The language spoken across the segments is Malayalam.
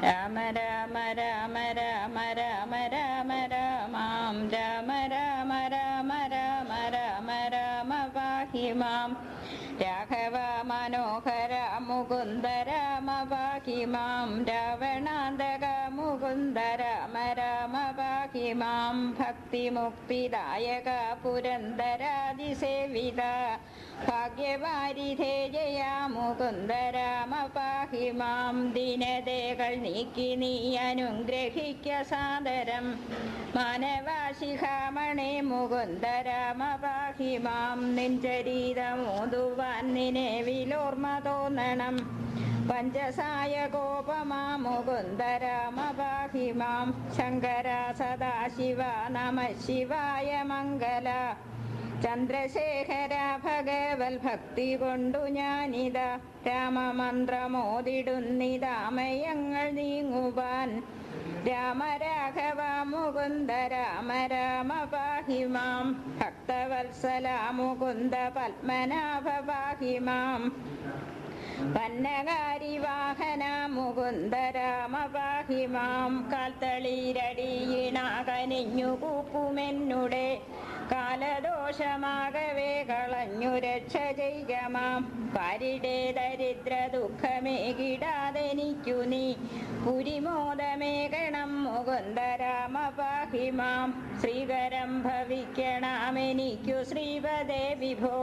രാമ രാമ രാമ രാമ രാമ രാമ രാമാം രാമ രാമ രാമ രാമ രാമ രാമ പാഹി മാം രാഘവ മനോഹര മുകുന്ദ രാമ പാഹി മാം രാവണാന്തക മുകുന്ദ രാമ രാമ പാഹി മാം ഭക്തിമുക്തിദായക പുരന്ദരാദിസേവിത ഭാഗ്യവാരിധേ ജയ മുകുന്ദ രാമ പാഹി മാം ദീനതകൾ നീക്കി നീ അനുഗ്രഹിക്ക സാദരം മാനവാശിഖാമണേ മുകുന്ദ രാമ പാഹി മാം നിൻചരീതമോതുവാൻ നിലവിലോർമ്മ തോന്നണം പഞ്ചസായ കോപമാ മുകുന്ദ രാമ പാഹി മാം ശങ്കര സദാശിവ നമ ശിവായ മംഗല ചന്ദ്രശേഖര ഭഗവൽ ഭക്തി കൊണ്ടു ഞാനിത രാമമന്ത്രമോതിടുന്നിതാമയങ്ങൾ നീങ്ങുവാൻ രാമ രാഘവ മുകുന്ദ രാമ രാമ പാഹി മാം ഭക്തവത്സല മുകുന്ദ പത്മനാഭ പാഹി മാം പന്നകാരി വാഹന മുകുന്ദ രാമ പാഹി മാം കാൽത്തളീരടിയിണ കനിഞ്ഞു കൂപ്പുമെന്നുടെ കാലദോഷമാകവേ കളഞ്ഞു രക്ഷ ചെയ്യമാം പാരിടെ ദരിദ്ര ദുഃഖമേകിടാതെനിക്കു നീ പുരിമോദമേകണം മുകുന്ദ രാമ പാഹി മാം ശ്രീകരം ഭവിക്കണമെനിക്കു ശ്രീപദേ വിഭോ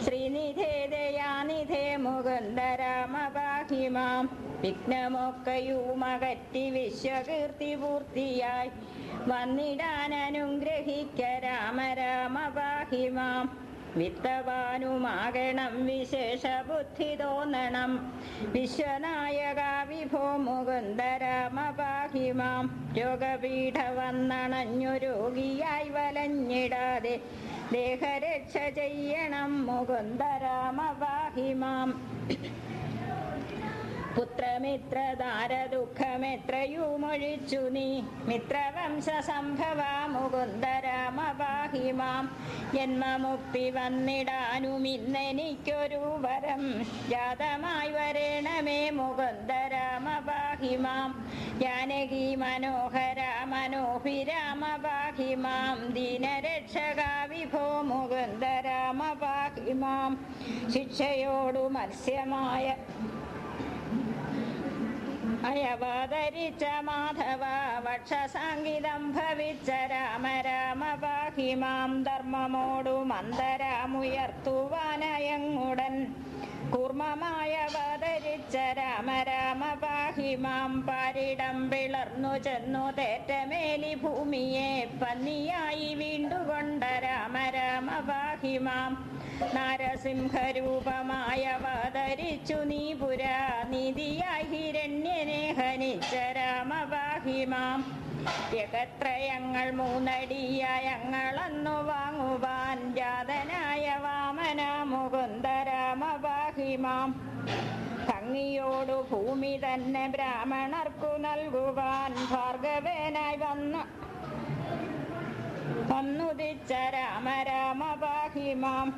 ശ്രീനിധേ ദയാനിധേ മുകുന്ദ രാമ പാഹി മാം വിഘ്നമൊക്കെയുമകറ്റി വിശ്വകീർത്തി പൂർത്തിയായി വന്നിടാൻ അനുഗ്രഹിക്ക രാമ രാമ പാഹി മാം വിത്തവാനുമാകണം വിശേഷ ബുദ്ധി തോന്നണം വിശ്വനായക വിഭോ മുകുന്ദ രാമ പാഹി മാം രോഗപീഠ വന്നണഞ്ഞു രോഗിയായി വലഞ്ഞിടാതെ ദേഹരക്ഷ ചെയ്യണം മുകുന്ദ രാമ പാഹി മാം പുത്രമിത്രദാര ദുഃഖമെത്രയുമൊഴിച്ചു നീ മിത്രവംശ സംഭവ മുകുന്ദ രാമ പാഹി മാം ജന്മമുക്തി വന്നിടാനും ഇന്നെനിക്കൊരു വരം ജാതമായി വരേണമേ മുകുന്ദ രാമ പാഹി മാം ജാനകി മനോഹര മനോഭിരാമ പാഹി മാം ദീനരക്ഷക വിഭോ മുകുന്ദ രാമ പാഹി മാം ശിക്ഷയോടു മത്സ്യമായ അയവതരിച്ച മാധവ വക്ഷസാങ്കിതം ഭവിച്ച രാമ രാമ പാഹി മാം ധർമ്മമോടു മന്ദരാമുയർത്തുവാനയങ്ങുടൻ കൂർമ്മമായവതരിച്ച രാമ രാമ പാഹി മാം പാരിടം പിളർന്നു ചെന്നു തേറ്റമേലി ഭൂമിയെ പന്നിയായി വീണ്ടുകൊണ്ട രാമ രാമ പാഹി മാം നാരസിംഹരൂപമായവതരിച്ചു നീ പുരാ നിധിയായി ഹിരണ്യനെ ഹനിച്ച രാമ പാഹി മാം യകത്രയങ്ങൾ മൂന്നടിയങ്ങളന്നു വാങ്ങുവാൻ ജാതനായ വാമന മുകുന്ദ രാമ പാഹി മാം ഭംഗിയോടു ഭൂമി തന്നെ ബ്രാഹ്മണർക്കു നൽകുവാൻ ഭാർഗവേനായി വന്നുദിച്ച രാമ രാമ പാഹി മാം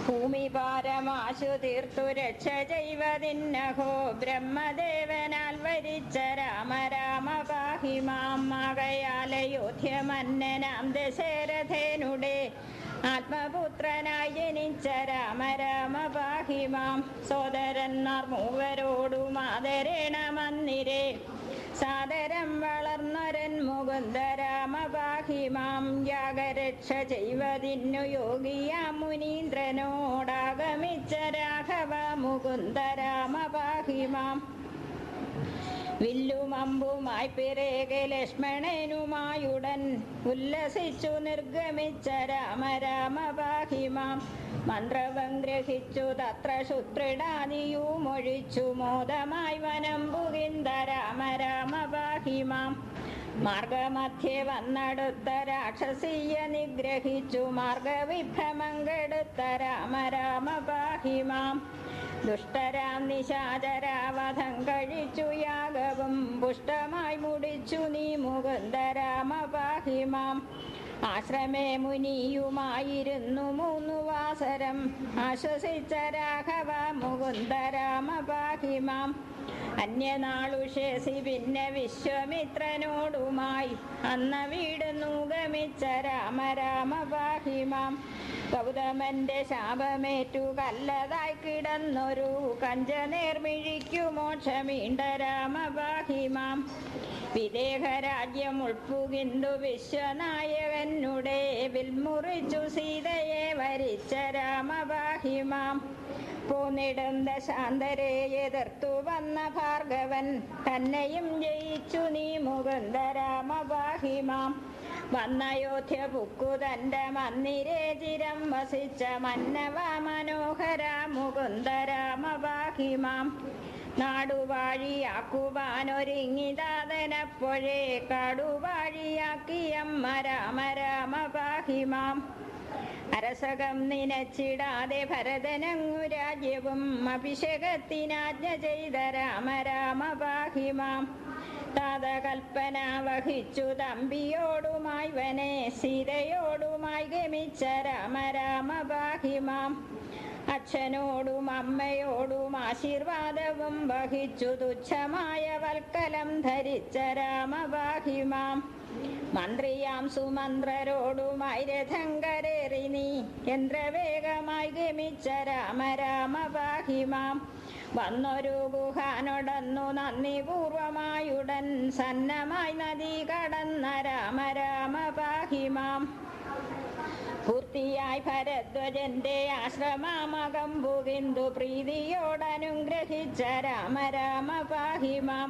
ഭൂമി പാരമാശു തീർത്തു രക്ഷ ചെയ്വതിന്നഹോ ബ്രഹ്മദേവനാൽ വരിച്ച രാമ രാമ പാഹി മാം മകയാലയോധ്യമന്നനാം ദശരഥനുടെ ആത്മപുത്രനായി ജനിച്ച രാമ രാമ പാഹി മാം സോദരന്മാർ മൂവരോടു മാതരേണ മന്ദിരേ സാദരം വളർന്നരൻ മുകുന്ദ രാമ പാഹി മാം യാഗരക്ഷ ചെയ്വതിന്നു യോഗിയാ മുനീന്ദ്രനോടാഗമിച്ച രാഘവ മുകുന്ദ രാമ പാഹി മാം വില്ലുമമ്പുമായി പിറകെ ലക്ഷ്മണനുമായുടൻ ഉല്ലസിച്ചു നിർഗമിച്ച രാമ രാമ പാഹി മാം മന്ത്രവം ഗ്രഹിച്ചു തത്ര ശുത്രിടാദിയുമൊഴിച്ചു മോദമായി വനം പുകിന്ദ രാമ രാമ പാഹി മാം മാർഗമധ്യേ വന്നടുത്ത രാക്ഷസീയ നിഗ്രഹിച്ചു മാർഗവിഭ്രമം കെടുത്ത രാമ രാമ പാഹി മാം ദുഷ്ടരാം നിശാചരാവധം കഴിച്ചു യാഗവും പുഷ്ടമായി മുടിച്ചു നീ മുകുന്ദ രാമ പാഹി മാം ആശ്രമേ മുനിയുമായിരുന്നു 3 വാസരം ആശ്വസിച്ച രാഘവ മുകുന്ദ രാമ പാഹിമാം. അന്യനാളുഷേസി പിന്നെ വിശ്വമിത്രനോടുമായി അന്ന വീടുന്നു ഗമിച്ച രാമ രാമ പാഹിമാം. ഗൗതമന്റെ ശാപമേറ്റു കല്ലതായി കിടന്നൊരു കഞ്ചനേർമിഴിക്കു മോക്ഷമീണ്ട രാമ പാഹിമാം. വിദേഹരാജ്യം ഉൾപ്പുകിന്തു വിശ്വനായകനുടെ വിൽമുറിച്ചു സീതയെ വരിച്ച രാമ പാഹിമാം. പോന്നിടും ദശാന്തരെ എതിർത്തു വന്ന ഭാർഗവൻ തന്നെയും ജയിച്ചു നീ മുകുന്ദ രാമ പാഹിമാം. വന്നയോധ്യ പുക്കു തന്റെ മന്ദിരേ ചിരം വസിച്ച മന്നവ മനോഹര മുകുന്ദ രാമ പാഹിമാം. നാടുവാഴിയാക്കുവാനൊരുങ്ങിതാതനപ്പോഴേ കാടുവാഴിയാക്കിയമ്മ രാമ രാമ പാഹിമാം. അരസകം നിനച്ചിടാതെ ഭരതനങ്ങു രാജ്യവും അഭിഷേകത്തിനാജ്ഞ ചെയ്ത രാമ രാമ പാഹിമാം. താതകൽപ്പന വഹിച്ചു തമ്പിയോടുമായി വനെ സീതയോടുമായി ഗമിച്ച രാമ രാമ പാഹിമാം. അച്ഛനോടും അമ്മയോടും ആശീർവാദവും വഹിച്ചു തുച്ഛമായ വൽക്കലം ധരിച്ച രാമ പാഹിമാം. മന്ത്രിയാം സുമന്ത്രരോടുമായി രഥം കരേറി നീ യന്ത്രവേഗമായി ഗമിച്ച രാമ രാമ പാഹിമാം. വന്നൊരു ഗുഹാനൊടന്നു നന്ദി പൂർവമായുടൻ സന്നമായി നദി കടന്ന രാമ രാമ പാഹിമാം. പൂർത്തിയായി ഭരദ്വജന്റെ ആശ്രമാമകം പുകിന്തു പ്രീതിയോടനുഗ്രഹിച്ച രാമ രാമ പാഹിമാം.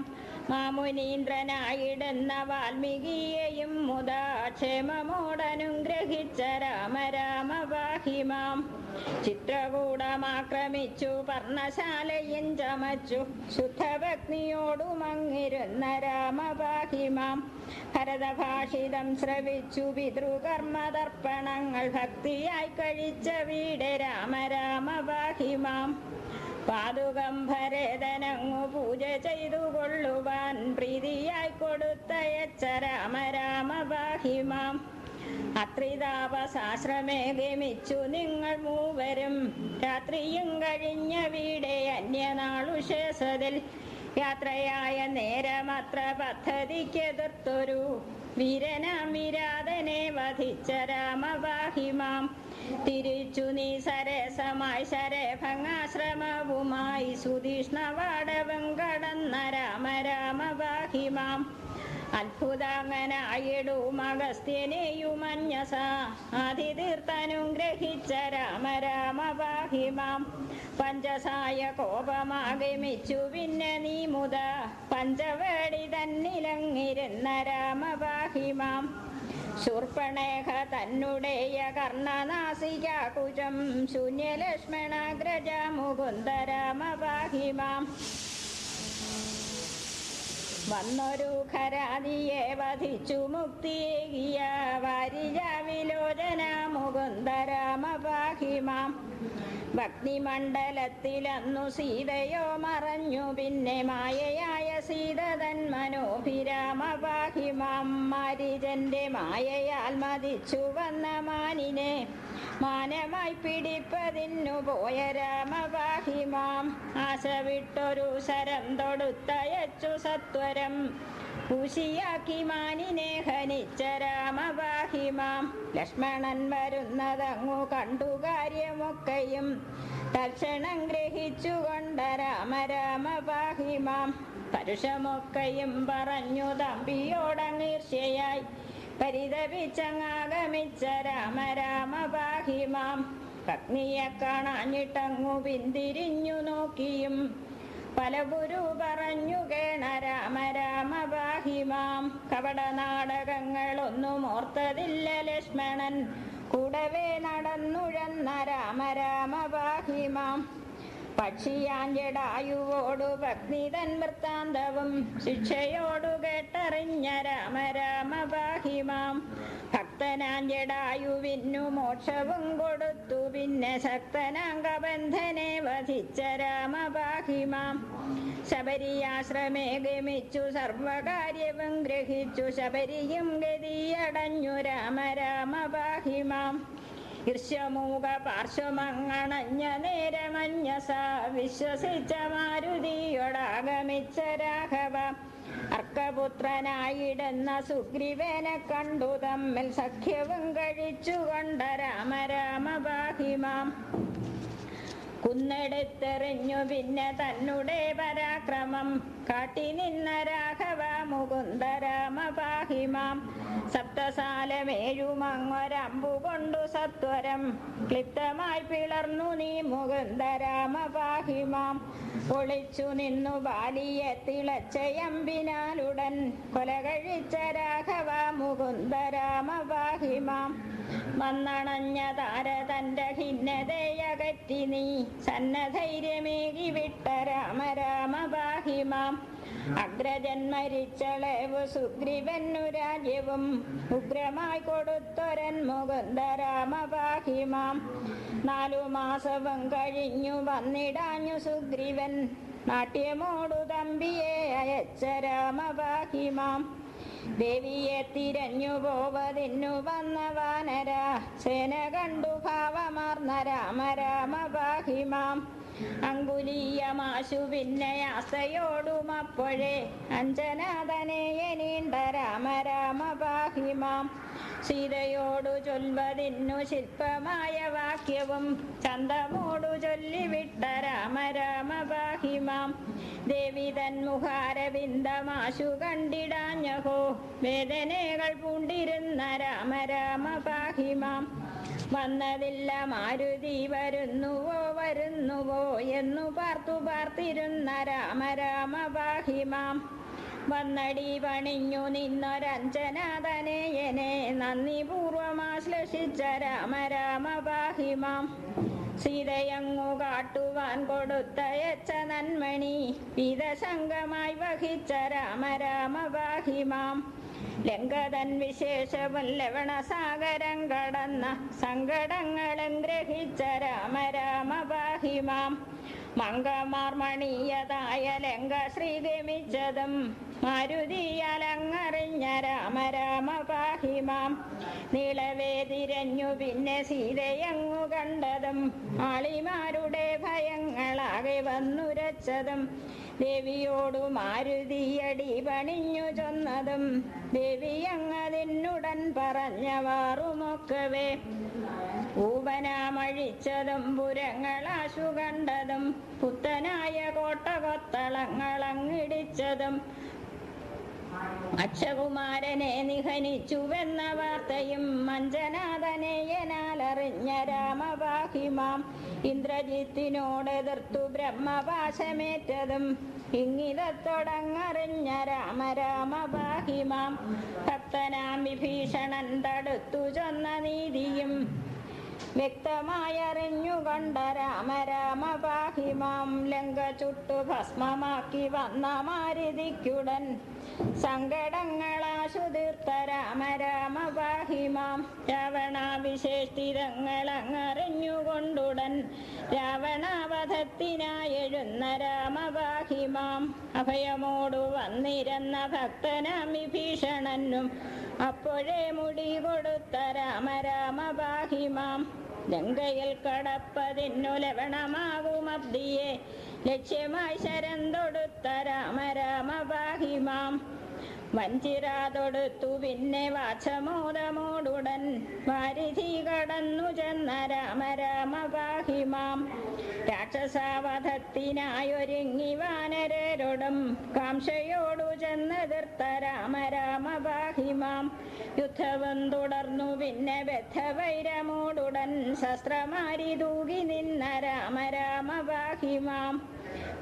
മാമുനീന്ദ്രനായിടുന്ന വാൽമീകിയെയും മുതാ ക്ഷേമമോടനുഗ്രഹിച്ച രാമ രാമ പാഹിമാം. ചിത്രകൂടമാക്രമിച്ചു പർണശാലയും ചമച്ചു ശുദ്ധഭക്തിയോടുമങ്ങിരുന്ന രാമ പാഹിമാം. ഭരതഭാഷിതം ശ്രവിച്ചു പിതൃകർമ്മതർപ്പണങ്ങൾ ഭക്തിയായി കഴിച്ച വീട് രാമ രാമ പാഹിമാം. പാതുകം ഭരതനങ്ങു പൂജ ചെയ്തു കൊള്ളുവാൻ പ്രീതിയായി കൊടുത്തയച്ച രാമ രാമ പാഹിമാം. അത്രിതാപസാശ്രമേ ഗമിച്ചു നിങ്ങൾ മൂവരും രാത്രിയും കഴിഞ്ഞ വീടെ അന്യനാളുഷേസതിൽ യാത്രയായ നേരമത്ര പദ്ധതിക്കെതിർത്തൊരു വീരനാം വിരാതനെ വധിച്ച രാമ പാഹിമാം. തിരിച്ചു നീ സരസമായി ശരഭംഗാശ്രമവുമായി സുതീഷ്ണവാടവും കടന്ന രാമ രാമ പാഹിമാം. അത്ഭുതാംഗനായിടും അഗസ്ത്യനെയും അന്യസ ആതിതീർത്തനുഗ്രഹിച്ച രാമ രാമ പാഹിമാം. പഞ്ചസായ കോപമാഗമിച്ചു പിന്നെ നീ മുത പഞ്ചവേടി തന്നിലങ്ങിരുന്ന രാമ പാഹിമാം. ശൂർപ്പണേഖ തന്നുടേയ കർണനാസികാകുജം ശൂന്യലക്ഷ്മണാഗ്രജ മുകുന്ദ രാമ പാഹിമാം. വന്നൊരു ഖരാദിയെ വധിച്ചു മുക്തിയേകിയ വാരിജ വിലോചന മുകുന്ദ രാമ പാഹിമാം. ഭക്തിമണ്ഡലത്തിലന്നു സീതയോ മറഞ്ഞു പിന്നെ മായയായ സീത തൻ മനോഭിരാമ പാഹിമാം. മാരിജന്റെ മായയാൽ മതിച്ചു വന്ന മാനിനെ മാനമായി പിടിപ്പതിന്നു പോയ രാമ പാഹിമാം. ആശ വിട്ടൊരു ശരം തൊടുത്തയച്ചു സത്വരം പൂശിയാക്കി മാനിനെ ഹനിച്ച രാമ പാഹിമാം. ലക്ഷ്മണൻ വരുന്നതങ്ങു കണ്ടു കാര്യമൊക്കെയും തൽക്ഷണം ഗ്രഹിച്ചുകൊണ്ട രാമ രാമ പാഹിമാം. പരുഷമൊക്കെയും പറഞ്ഞു തമ്പിയോടങ്ങീർഷ്യയായി പരിതപിച്ചങ്ങാഗമിച്ച രാമ രാമ പാഹിമാം. പത്നിയെ കാണാഞ്ഞിട്ടങ്ങു പിന്തിരിഞ്ഞു നോക്കിയും പല ഗുരു പറഞ്ഞു കേണ രാമ രാമ പാഹിമാം. കപട നാടകങ്ങളൊന്നും ഓർത്തതില്ല ലക്ഷ്മണൻ കൂടവേ നടന്നുഴന്ന രാമ രാമ പാഹിമാം. പക്ഷിയാഞ്ചടായുവോടു ഭക്തി തൻ വൃത്താന്തവും ശിക്ഷയോടു കേട്ടറിഞ്ഞ രാമ രാമ പാഹിമാം. ഭക്തനാഞ്ചടായുവിന്നു മോക്ഷവും കൊടുത്തു പിന്നെ ശക്തനാംഗബന്ധനെ വധിച്ച രാമ പാഹിമാം. ശബരിയാശ്രമേ ഗമിച്ചു സർവകാര്യവും ഗ്രഹിച്ചു ശബരിയും ഗതിയടഞ്ഞു രാമ രാമ പാഹിമാം. ഈർഷ്യമൂക പാർശ്വമങ്ങണഞ്ഞ നേരമഞ്ഞസ വിശ്വസിച്ച മാരുതിയോടാഗമിച്ച രാഘവ അർക്കപുത്രനായിടുന്ന സുഗ്രീവനെ കണ്ടു തമ്മിൽ സഖ്യവും കഴിച്ചുകൊണ്ട രാമ രാമ പാഹിമാം. കുന്നെടുത്തെറിഞ്ഞു പിന്നെ തന്നെ പരാക്രമം കാട്ടി നിന്ന രാഘവ മുകുന്ദ രാമ പാഹിമാം. സപ്തസാലമേഴുമങ്ങൊരമ്പു കൊണ്ടു സത്വരം ക്ലിപ്തമായി പിളർന്നു നീ മുകുന്ദ രാമ പാഹിമാം. ഒളിച്ചു നിന്നു ബാലിയെ തിളച്ചയമ്പിനാലുടൻ കൊല കഴിച്ച രാഘവ മുകുന്ദ രാമ പാഹിമാം. വന്നണഞ്ഞ താര തന്റെ ഖിന്നതയകറ്റി നീ സന്നധൈര്യമേകി വിട്ട രാമ രാമ പാഹിമാം. അഗ്രജൻ മരിച്ചളവ് സുഗ്രീവനു രാജ്യവും ഉഗ്രമായി കൊടുത്തൊരൻ മുകുന്ദ രാമ പാഹിമാം. 4 മാസവും കഴിഞ്ഞു വന്നിടാഞ്ഞു സുഗ്രീവൻ നാട്യമോടു തമ്പിയെ അയച്ച രാമ പാഹിമാം. ദേവിയെ തിരഞ്ഞു പോവതിന്നു വന്ന വാനര സേന കണ്ടു ഭാവമാർന്ന രാമ രാമ പാഹിമാം. അങ്കുലീയമാശു പിന്നെ ആസയോടുമപ്പോഴേ അഞ്ജനാതനേയ നീണ്ട രാമ രാമ പാഹിമാം. സീതയോടു ചൊൽവതിന്നു ശില്പമായ വാക്യവും ചന്തമോടു ചൊല്ലിവിട്ട രാമ രാമ പാഹിമാം. ദേവി തന്മുഖാരവിന്ദമാശു കണ്ടിടാഞ്ഞഹോ വേദനകൾ പൂണ്ടിരുന്ന രാമ രാമ പാഹിമാം. വന്നതില്ല മാരുതി വരുന്നുവോ എന്നു പാർത്തിരുന്ന രാമ രാമ പാഹിമാം. വന്നടി പണിഞ്ഞു നിന്നൊരഞ്ജനാതനേയനെ നന്ദി പൂർവമാശ്ലേഷിച്ച രാമ രാമ പാഹിമാം. സീതയങ്ങു കാട്ടുവാൻ കൊടുത്തയച്ച നന്മണി വിധസംഗമായി വഹിച്ച രാമ രാമ പാഹിമാം. ലങ്കതൻ വിശേഷവും ലവണസാഗരം കടന്ന സങ്കടങ്ങളും ഗ്രഹിച്ച രാമ രാമ പാഹിമാം. മംഗമാർമണീയതായ ലങ്ക ശ്രീഗമിച്ചതും മാരുതിയാലങ്ങറിഞ്ഞ രാമ രാമ പാഹിമാം. നീളവേ തിരഞ്ഞു പിന്നെ സീതയങ്ങു കണ്ടതും ആളിമാരുടെ ഭയങ്ങളാകെ വന്നുരച്ചതും ദേവിയോടു മാരുതിയടി പണിഞ്ഞു ചൊന്നതും ദേവിയങ്ങതിനുടൻ പറഞ്ഞവാറുമൊക്കവേ ഊവനാമഴിച്ചതും പുരങ്ങളാശു കണ്ടതും പുത്തനായ കോട്ട കൊത്തളങ്ങളങ്ങിടിച്ചതും അക്ഷകുമാരനെ നിഹനിച്ചുവെന്ന വാർത്തയും മഞ്ജനാതനേയനാലറിഞ്ഞ രാമ പാഹിമാം. ഇന്ദ്രജിത്തിനോടെതിർത്തു ബ്രഹ്മപാശമേറ്റതും ഇങ്ങിതത്തൊടങ്ങറിഞ്ഞ രാമ രാമ പാഹിമാം. ഭക്തനാം വിഭീഷണൻ തടുത്തു ചൊന്ന നീതിയും വ്യക്തമായറിഞ്ഞുകൊണ്ട രാമ രാമ പാഹിമാം. ലങ്ക ചുട്ടു ഭസ്മമാക്കി വന്ന മാരുതിക്കുടൻ സങ്കടങ്ങളാശു തീർത്ത രാമ രാമ പാഹിമാം. രാവണാവിശേഷ്ടിതങ്ങളങ്ങറിഞ്ഞുകൊണ്ടുടൻ രാവണാവധത്തിനായെഴുന്ന രാമ പാഹിമാം. അഭയമോടു വന്നിരുന്ന ഭക്തനാം വിഭീഷണനും അപ്പോഴേ മുടി കൊടുത്ത രാമ രാമ പാഹിമാം. ലങ്കയിൽ കടപ്പതിന്നു ലവണമാകുമബ്ദിയെ ലക്ഷ്യമായി ശരം തൊടുത്ത രാമ രാമ പാഹിമാം. വഞ്ചിരാതൊടുത്തു പിന്നെ വാചമോദമോടുടൻ വാരിധി കടന്നു ചെന്ന രാമ രാമ പാഹിമാം. രാക്ഷസാവധത്തിനായൊരുങ്ങി വാനരരോടും കാംക്ഷയോടു ചെന്നെതിർത്ത രാമ രാമ പാഹിമാം. യുദ്ധവും തുടർന്നു പിന്നെ ബദ്ധവൈരമോടുടൻ ശസ്ത്രമാരി തൂകി നിന്ന രാമ രാമ പാഹിമാം.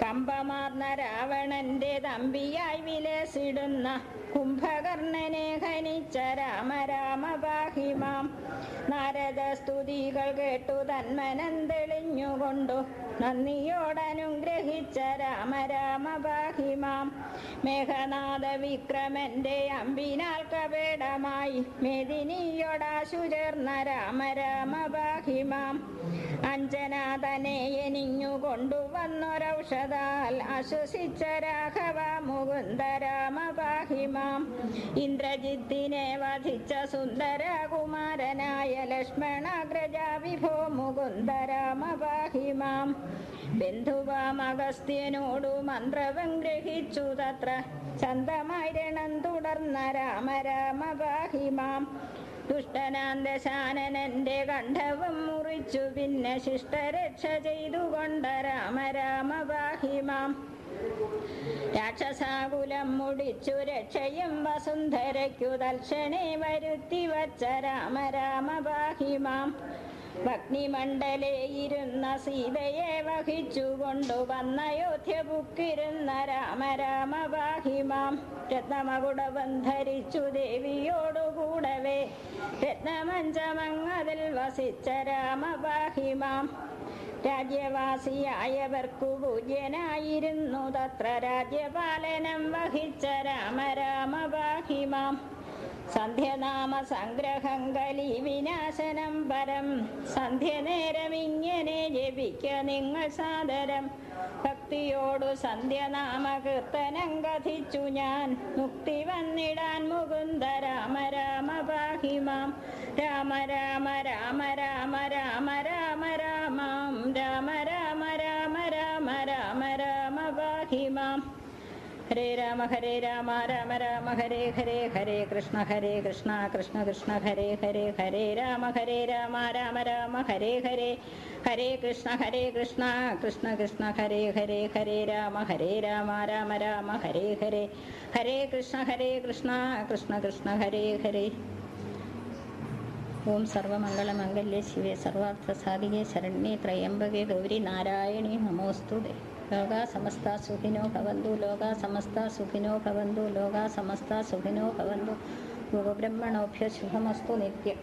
കമ്പമാർന്ന രാവണന്റെ തമ്പിയായി വിലസിടുന്ന കുംഭകർണനെ ഹനിച്ച രാമ രാമ പാഹിമാം. നാരദ സ്തുതികൾ കേട്ടു തന്മനം തെളിഞ്ഞുകൊണ്ടു നന്ദിയോടനുഗ്രഹിച്ച രാമ രാമ പാഹിമാം. മേഘനാഥ വിക്രമന്റെ അമ്പിനാൽ കപേടമായി മേദിനിയോടാശു ചേർന്ന രാമ രാമ പാഹിമാം. അഞ്ജനാതനെ എനിഞ്ഞു കൊണ്ടുവന്നൊരൗ ഔഷധാൽ ആശ്വസിച്ച രാഘവ മുകുന്ദ രാമ പാഹി മാം. ഇന്ദ്രജിത്തിനെ വധിച്ച സുന്ദരകുമാരനായ ലക്ഷ്മണാഗ്രജ വിഭോ മുകുന്ദ രാമ പാഹി മാം. ബന്ധുവാം അഗസ്ത്യനോടു മന്ത്രവും ഗ്രഹിച്ചു തത്ര ചന്തമായി രണം തുടർന്ന രാമ രാമ പാഹി മാം. ദുഷ്ടനാന്തശാനനന്റെ കണ്ഠവും മുറിച്ചു പിന്നെ ശിഷ്ടരക്ഷ ചെയ്തുകൊണ്ട രാമ രാമ പാഹി മാം. രാക്ഷസാകുലം മുടിച്ചു രക്ഷയും വസുന്ധരയ്ക്കു തൽക്ഷണേ വരുത്തി വച്ച രാമ രാമ പാഹി മാം. ഭഗ്നിമണ്ഡലേ ഇരുന്ന സീതയെ വഹിച്ചു കൊണ്ടുവന്ന അയോധ്യപുക്കിരുന്ന രാമ രാമ പാഹി മാം. രത്നമകുടവും ധരിച്ചു ദേവിയോടുകൂടവേ രത്നമഞ്ചമങ്ങതിൽ വസിച്ച രാമ പാഹി മാം. രാജ്യവാസിയായവർക്കു പൂജ്യനായിരുന്നു തത്ര രാജ്യപാലനം വഹിച്ച രാമ രാമ പാഹി മാം. സന്ധ്യനാമ സംഗ്രഹം കലി വിനാശനം പരം സന്ധ്യനേരം ഇങ്ങനെ ജപിക്ക നിങ്ങൾ സാദരം. ഭക്തിയോടു സന്ധ്യനാമ കീർത്തനം കഥിച്ചു ഞാൻ മുക്തി വന്നിടാൻ മുകുന്ദ രാമ രാമ പാഹി മാം. രാമ രാമ രാമ രാമ രാമ രാമ രാമാം രാമ രാമ രാമ രാമ രാമ രാമ പാഹി മാം. ഹരേ രാമ രാമ രാമ ഹരേ ഹരേ ഹരേ കൃഷ്ണ കൃഷ്ണ കൃഷ്ണ ഹരേ ഹരേ ഹരേ രാമ രാമ രാമ ഹരേ ഹരേ ഹരേ കൃഷ്ണ കൃഷ്ണ കൃഷ്ണ ഹരേ ഹരേ ഹരേ രാമ രാമ രാമ ഹരേ ഹരേ ഹരേ കൃഷ്ണ കൃഷ്ണ കൃഷ്ണ ഹരേ ഹരേ. ഓം സർവമംഗളമംഗല്യേ ശിവേ സർവാർത്ഥസാധികേ ശരണ്യേ ത്രയംബകേ ഗൗരി നാരായണീ നമോസ്തുതേ. ലോകാ സമസ്ത സുഖിനോ ഭവന്തു ലോകാ സമസ്ത സുഖിനോ ഭവന്തു ലോകാ സമസ്ത സുഖിനോ ഭവന്തു. ഗുരുബ്രഹ്മണോഭ്യോ ശുഭമസ്തു നിത്യം.